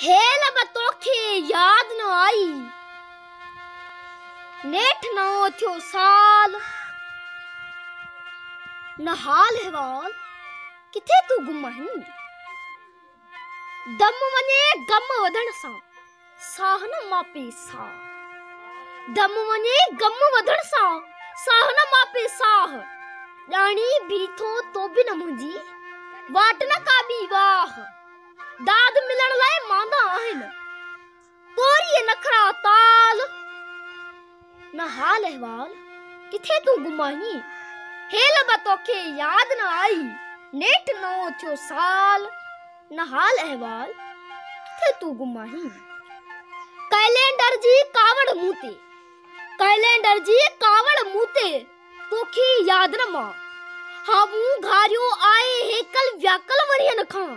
Hello तोखे याद न आई नेठ नओं थियो साल न हाल अहवाल किथे तू गुम आहीं। दम वञे गम वधण सां साह न मापे साह। दम वञे गम वधण सां साह न मापे साह। ॼाणी बीठो तो बि न मुंहिंजी वाट न का ॿी वाह। दाद मिलण लाइ मांदा आहिनि तोरी नखरा ताल न हाल अहवाल किथे तू गुम आहीं। हेल तोखे याद न आई नेठ नओं थियो साल न हाल अहवाल किथे तू गुम आहीं। कैलेंडर जी कावड़ मूते कैलेंडर जी कावड़ मूते तोखे याद न मां। हामू घारियो आए हेकल व्याकल वरियन खां।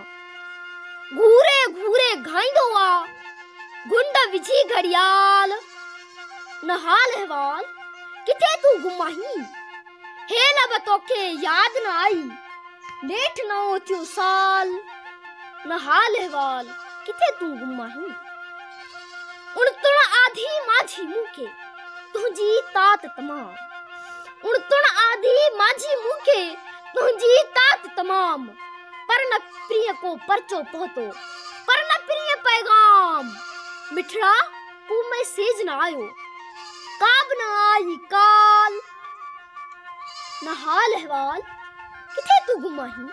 घूरे घूरे घाईंदो आ गुंड विझी घड़ियाल न हाल अहवाल किथे तू गुम आहीं। हेल तोखे याद न आई नेठ नओं थियो साल न हाल अहवाल किथे तू गुम आहीं। उणतुण आधी माझी मूंखे तुंहिंजी तात तमाम। उणतुण आधी माझी मूंखे तुंहिंजी तात तमाम। पर न प्रिय को परचो पहुतो पर न प्रिय पैगाम। मिठड़ा तू मैसेज न आयो काब न आई काल न हाल अहवाल किथे तू गुम आहीं।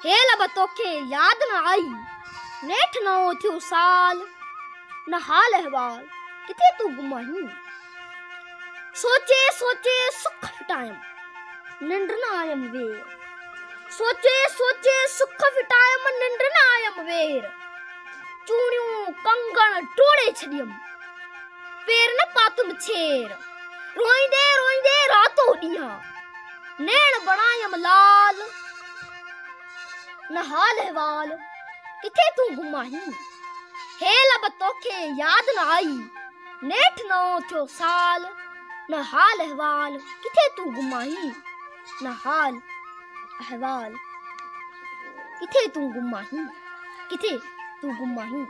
हेल तोखे याद न आई नेठ नओं थियो साल न हाल अहवाल किथे तू गुम आहीं। सोचे सोचे सुख फिटायम निंड न आयम वेर। सोचे सोचे सुख फिटायम निंड न आयम वेर। चूड़ियूं कंगण टोड़े छॾियम पेर न पातुम छेर। रोईंदे रोईंदे रातो ॾींहं नेण बणायम लाल न हाल अहवाल किथे तू गुम आहीं। हेल तोखे याद न आई नेठ नओं थियो साल न हाल अहवाल किथे तू गुम आहीं। न हाल अहवाल किथे तू गुम आहीं किथे तू गुम आहीं।